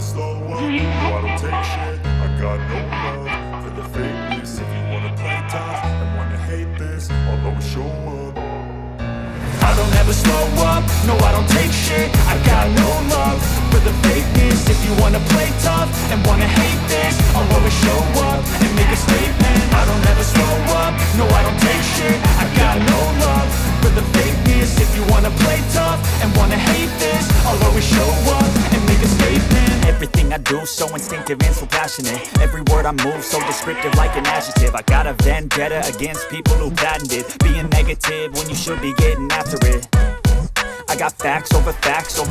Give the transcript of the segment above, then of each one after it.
slow up, no I don't take shit. I got no love for the fakeness. If you wanna play tough and wanna hate this, I'll always show up. I don't ever slow up, no I don't take shit. I got no love for the fakeness. If you wanna play tough and wanna hate this, I'll always show up and make a statement. I don't ever slow up, no I don't take shit. I got no love for the fakeness. If you wanna play tough and wanna hate this, I'll always show up and make a statement. Everything I do so instinctive and so passionate. Every word I move so descriptive like an adjective. I got a vendetta against people who patented being negative when you should be getting after it. I got facts over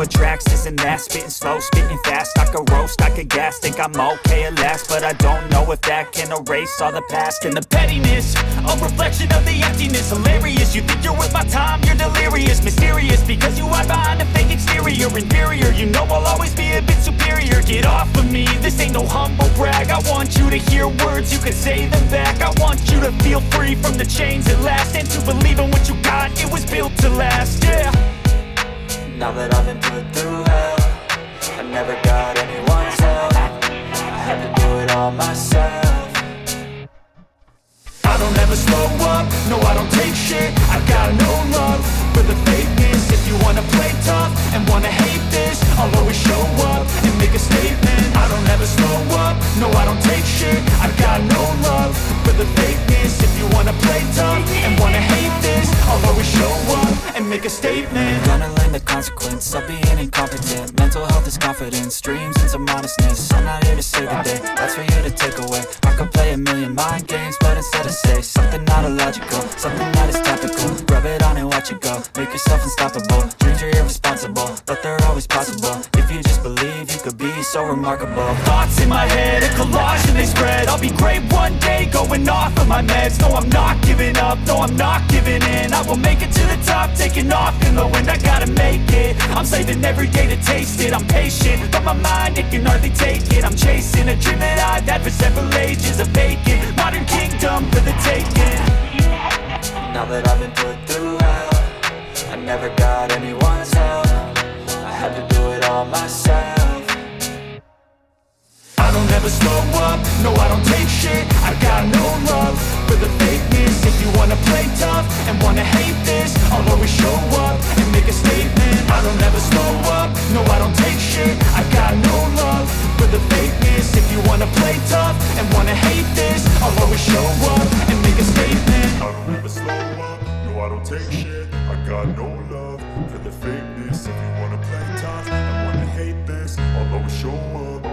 tracks, this and that. Spitting slow, spitting fast. I could roast, I could gas. Think I'm okay at last, but I don't know if that can erase all the past. And the pettiness, a reflection of the emptiness. Hilarious, you think you're worth my time, you're delirious. Mysterious, because you hide behind a fake exterior. Inferior, you know I'll always be a bit superior. Get off of me, this ain't no humble brag. I want you to hear words, you can say them back. I want you to feel free from the chains at last, and to believe in what you got, it was built to last, yeah. Now that I've been put through hell, I never got anyone's help. I had to do it all myself. I don't ever slow up, no I don't take shit. I got no love for the fakeness. If you wanna play tough and wanna hate this, I'll always show up and make a statement. I don't ever slow up, no I don't take shit. I got no love for the fakeness. If you wanna play tough and wanna hate this, I'll always show up and make a statement. Gonna learn the consequence of being incompetent. Mental health is confidence, dreams and some modestness. I'm not here to save the day, that's for you to take away. I could play a million mind games, but instead I say something not illogical, something that is topical. Rub it on and watch it go, make yourself unstoppable. Dreams are irresponsible, but they're always possible. If you just believe, you could be so remarkable. Thoughts in my head, a collage and they spread. I'll be great one day, going off of my meds. No, I'm not giving up, no, I'm not giving in. I will make it to the top, taking off in the wind. I gotta make it, I'm saving every day to taste it. I'm patient, but my mind, it can hardly take it. I'm chasing a dream that I've had for several ages. A vacant, modern kingdom for the taking. Now that I've been put through hell, I never got anyone's help. I had to do it all myself. I don't ever slow up, no I don't take shit. I got no love for the fakeness. If you wanna play tough and wanna hate this, I'll always show up and make a statement. I don't ever slow up, no I don't take shit. I got no love for the fakeness. If you wanna play tough and wanna hate this, I'll always show up and make a statement. I don't ever slow up, no I don't take shit. I got no love for the fakeness. If you wanna play tough and wanna hate this, I'll always show up.